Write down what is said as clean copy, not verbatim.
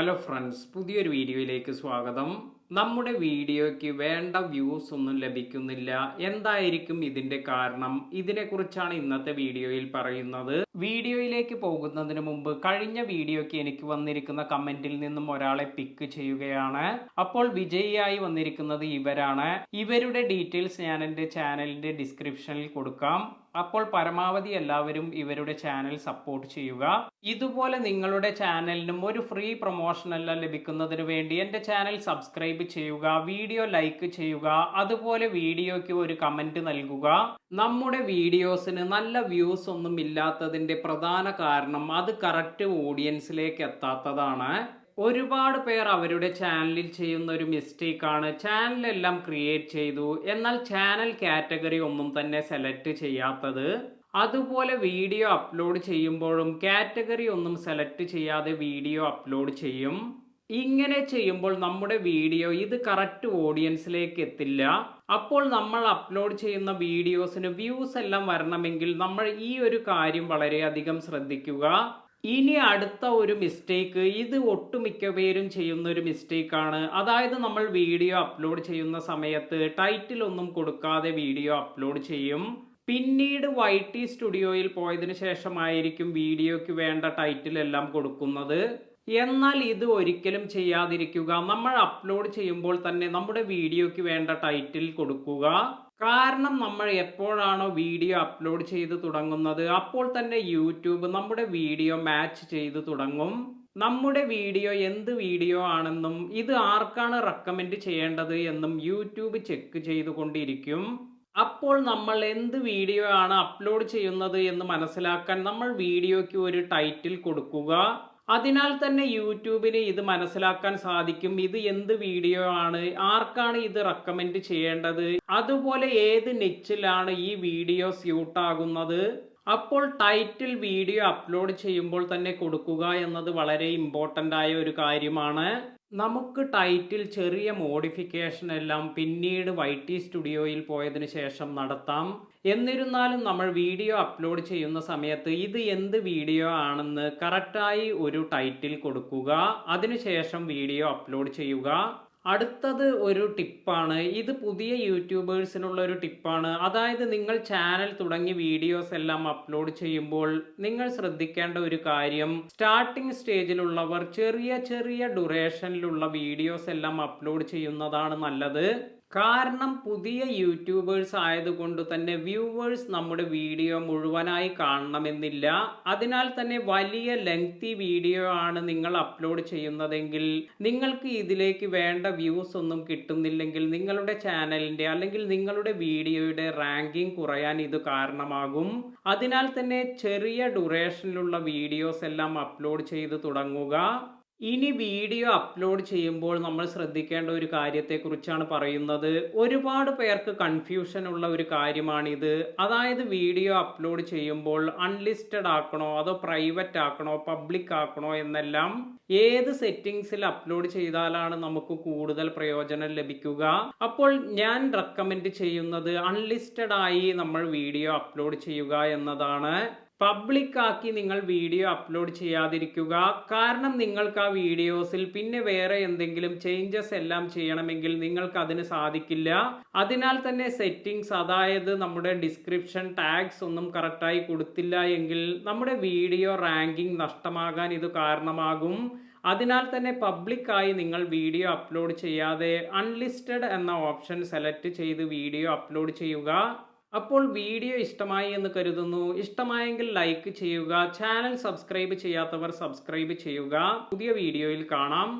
Hello friends, പുതിയൊരു വീഡിയോയിലേക്ക് സ്വാഗതം. നമ്മുടെ വീഡിയോയ്ക്ക് വേണ്ട വ്യൂസ് ഒന്നും ലഭിക്കുന്നില്ല. എന്തായിരിക്കും ഇതിന്റെ കാരണം? ഇതിനെക്കുറിച്ചാണ് ഇന്നത്തെ വീഡിയോയിൽ പറയുന്നത്. വീഡിയോയിലേക്ക് പോകുന്നതിന് മുമ്പ് കഴിഞ്ഞ വീഡിയോയ്ക്ക് എനിക്ക് വന്നിരിക്കുന്ന കമന്റിൽ നിന്നും ഒരാളെ പിക്ക് ചെയ്യുകയാണ്. അപ്പോൾ വിജയിയായി വന്നിരിക്കുന്നത് ഇവരാണ്. ഇവരുടെ ഡീറ്റെയിൽസ് ഞാൻ എൻ്റെ ചാനലിന്റെ ഡിസ്ക്രിപ്ഷനിൽ കൊടുക്കാം. അപ്പോൾ പരമാവധി എല്ലാവരും ഇവരുടെ ചാനൽ സപ്പോർട്ട് ചെയ്യുക. ഇതുപോലെ നിങ്ങളുടെ ചാനലിനും ഒരു ഫ്രീ പ്രൊമോഷൻ എല്ലാം ലഭിക്കുന്നതിന് വേണ്ടി എൻ്റെ ചാനൽ സബ്സ്ക്രൈബ് ചെയ്യുക, വീഡിയോ ലൈക്ക് ചെയ്യുക, അതുപോലെ വീഡിയോയ്ക്ക് ഒരു കമന്റ് നൽകുക. നമ്മുടെ വീഡിയോസിന് നല്ല വ്യൂസ് ഒന്നും ഇല്ലാത്തതിന്റെ പ്രധാന കാരണം അത് കറക്റ്റ് ഓഡിയൻസിലേക്ക് എത്താത്തതാണ്. ഒരുപാട് പേർ അവരുടെ ചാനലിൽ ചെയ്യുന്ന ഒരു മിസ്റ്റേക്കാണ്, ചാനലെല്ലാം ക്രിയേറ്റ് ചെയ്തു എന്നാൽ ചാനൽ കാറ്റഗറി ഒന്നും തന്നെ സെലക്ട് ചെയ്യാത്തത്. അതുപോലെ വീഡിയോ അപ്ലോഡ് ചെയ്യുമ്പോഴും കാറ്റഗറി ഒന്നും സെലക്ട് ചെയ്യാതെ വീഡിയോ അപ്ലോഡ് ചെയ്യും. ഇങ്ങനെ ചെയ്യുമ്പോൾ നമ്മുടെ വീഡിയോ ഇത് കറക്റ്റ് ഓഡിയൻസിലേക്ക് എത്തില്ല. അപ്പോൾ നമ്മൾ അപ്ലോഡ് ചെയ്യുന്ന വീഡിയോസിന് വ്യൂസ് എല്ലാം വരണമെങ്കിൽ നമ്മൾ ഈ ഒരു കാര്യം വളരെയധികം ശ്രദ്ധിക്കുക. ഇനി അടുത്ത ഒരു മിസ്റ്റേക്ക്, ഇത് ഒട്ടുമിക്ക പേരും ചെയ്യുന്ന ഒരു മിസ്റ്റേക്കാണ്. അതായത് നമ്മൾ വീഡിയോ അപ്ലോഡ് ചെയ്യുന്ന സമയത്ത് ടൈറ്റിൽ ഒന്നും കൊടുക്കാതെ വീഡിയോ അപ്ലോഡ് ചെയ്യും. പിന്നീട് YT സ്റ്റുഡിയോയിൽ പോയതിനു ശേഷമായിരിക്കും വീഡിയോയ്ക്ക് വേണ്ട ടൈറ്റിൽ എല്ലാം കൊടുക്കുന്നത്. എന്നാൽ ഇത് ഒരിക്കലും ചെയ്യാതിരിക്കുക. നമ്മൾ അപ്ലോഡ് ചെയ്യുമ്പോൾ തന്നെ നമ്മുടെ വീഡിയോയ്ക്ക് വേണ്ട ടൈറ്റിൽ കൊടുക്കുക. കാരണം നമ്മൾ എപ്പോഴാണോ വീഡിയോ അപ്ലോഡ് ചെയ്ത് തുടങ്ങുന്നത് അപ്പോൾ തന്നെ യൂട്യൂബ് നമ്മുടെ വീഡിയോ മാച്ച് ചെയ്ത് തുടങ്ങും. നമ്മുടെ വീഡിയോ എന്ത് വീഡിയോ ആണെന്നും ഇത് ആർക്കാണ് റെക്കമെൻഡ് ചെയ്യേണ്ടത് എന്നും യൂട്യൂബ് ചെക്ക് ചെയ്തുകൊണ്ടിരിക്കും. അപ്പോൾ നമ്മൾ എന്ത് വീഡിയോ ആണ് അപ്ലോഡ് ചെയ്യുന്നത് എന്ന് മനസ്സിലാക്കാൻ നമ്മൾ വീഡിയോയ്ക്ക് ഒരു ടൈറ്റിൽ കൊടുക്കുക. അതിനാൽ തന്നെ യൂട്യൂബിന് ഇത് മനസ്സിലാക്കാൻ സാധിക്കും ഇത് എന്ത് വീഡിയോ ആണ്, ആർക്കാണ് ഇത് റെക്കമെൻഡ് ചെയ്യേണ്ടത്, അതുപോലെ ഏത് നിച്ചിലാണ് ഈ വീഡിയോ സ്യൂട്ട് ആകുന്നത്. അപ്പോൾ ടൈറ്റിൽ വീഡിയോ അപ്ലോഡ് ചെയ്യുമ്പോൾ തന്നെ കൊടുക്കുക എന്നത് വളരെ ഇമ്പോർട്ടൻ്റ് ആയ ഒരു കാര്യമാണ്. നമുക്ക് ടൈറ്റിൽ ചെറിയ മോഡിഫിക്കേഷൻ എല്ലാം പിന്നീട് YT സ്റ്റുഡിയോയിൽ പോയതിനു ശേഷം നടത്താം. എന്നിരുന്നാലും നമ്മൾ വീഡിയോ അപ്ലോഡ് ചെയ്യുന്ന സമയത്ത് ഇത് എന്ത് വീഡിയോ ആണെന്ന് കറക്റ്റായി ഒരു ടൈറ്റിൽ കൊടുക്കുക. അതിനുശേഷം വീഡിയോ അപ്ലോഡ് ചെയ്യുക. അടുത്തത് ഒരു ടിപ്പാണ്. ഇത് പുതിയ യൂട്യൂബേഴ്സിനുള്ള ഒരു ടിപ്പാണ്. അതായത് നിങ്ങൾ ചാനൽ തുടങ്ങി വീഡിയോസ് എല്ലാം അപ്ലോഡ് ചെയ്യുമ്പോൾ നിങ്ങൾ ശ്രദ്ധിക്കേണ്ട ഒരു കാര്യം, സ്റ്റാർട്ടിംഗ് സ്റ്റേജിലുള്ളവർ ചെറിയ ചെറിയ ഡ്യൂറേഷനിലുള്ള വീഡിയോസ് എല്ലാം അപ്ലോഡ് ചെയ്യുന്നതാണ് നല്ലത്. കാരണം പുതിയ യൂട്യൂബേഴ്സ് ആയതുകൊണ്ട് തന്നെ വ്യൂവേഴ്സ് നമ്മുടെ വീഡിയോ മുഴുവനായി കാണണമെന്നില്ല. അതിനാൽ തന്നെ വലിയ ലെങ്തി വീഡിയോ ആണ് നിങ്ങൾ അപ്ലോഡ് ചെയ്യുന്നതെങ്കിൽ നിങ്ങൾക്ക് ഇതിലേക്ക് വേണ്ട വ്യൂസ് ഒന്നും കിട്ടുന്നില്ലെങ്കിൽ നിങ്ങളുടെ ചാനലിന്റെ അല്ലെങ്കിൽ നിങ്ങളുടെ വീഡിയോയുടെ റാങ്കിങ് കുറയാൻ ഇത് കാരണമാകും. അതിനാൽ തന്നെ ചെറിയ ഡ്യൂറേഷനിലുള്ള വീഡിയോസ് എല്ലാം അപ്ലോഡ് ചെയ്ത് തുടങ്ങുക. ഇനി വീഡിയോ അപ്ലോഡ് ചെയ്യുമ്പോൾ നമ്മൾ ശ്രദ്ധിക്കേണ്ട ഒരു കാര്യത്തെക്കുറിച്ചാണ് പറയുന്നത്. ഒരുപാട് പേർക്ക് കൺഫ്യൂഷൻ ഉള്ള ഒരു കാര്യമാണിത്. അതായത് വീഡിയോ അപ്ലോഡ് ചെയ്യുമ്പോൾ അൺലിസ്റ്റഡ് ആക്കണോ അതോ പ്രൈവറ്റ് ആക്കണോ പബ്ലിക് ആക്കണോ എന്നെല്ലാം ഏത് സെറ്റിംഗ്സിൽ അപ്ലോഡ് ചെയ്താലാണ് നമുക്ക് കൂടുതൽ പ്രയോജനം ലഭിക്കുക. അപ്പോൾ ഞാൻ റെക്കമെൻഡ് ചെയ്യുന്നത് അൺലിസ്റ്റഡ് ആയി നമ്മൾ വീഡിയോ അപ്ലോഡ് ചെയ്യുക എന്നതാണ്. പബ്ലിക് ആക്കി നിങ്ങൾ വീഡിയോ അപ്ലോഡ് ചെയ്യാതിരിക്കുക. കാരണം നിങ്ങൾക്ക് ആ വീഡിയോസിൽ പിന്നെ വേറെ എന്തെങ്കിലും ചേഞ്ചസ് എല്ലാം ചെയ്യണമെങ്കിൽ നിങ്ങൾക്ക് അതിന് സാധിക്കില്ല. അതിനാൽ തന്നെ സെറ്റിംഗ്സ്, അതായത് നമ്മുടെ ഡിസ്ക്രിപ്ഷൻ ടാഗ്സ് ഒന്നും കറക്റ്റായി കൊടുത്തില്ല എങ്കിൽ നമ്മുടെ വീഡിയോ റാങ്കിങ് നഷ്ടമാകാൻ ഇത് കാരണമാകും. അതിനാൽ തന്നെ പബ്ലിക്കായി നിങ്ങൾ വീഡിയോ അപ്ലോഡ് ചെയ്യാതെ അൺലിസ്റ്റഡ് എന്ന ഓപ്ഷൻ സെലക്ട് ചെയ്ത് വീഡിയോ അപ്ലോഡ് ചെയ്യുക. അപ്പോൾ വീഡിയോ ഇഷ്ടമായി എന്ന് കരുതുന്നു. ഇഷ്ടമായെങ്കിൽ ലൈക്ക് ചെയ്യുക. ചാനൽ സബ്സ്ക്രൈബ് ചെയ്യാത്തവർ സബ്സ്ക്രൈബ് ചെയ്യുക. പുതിയ വീഡിയോയിൽ കാണാം.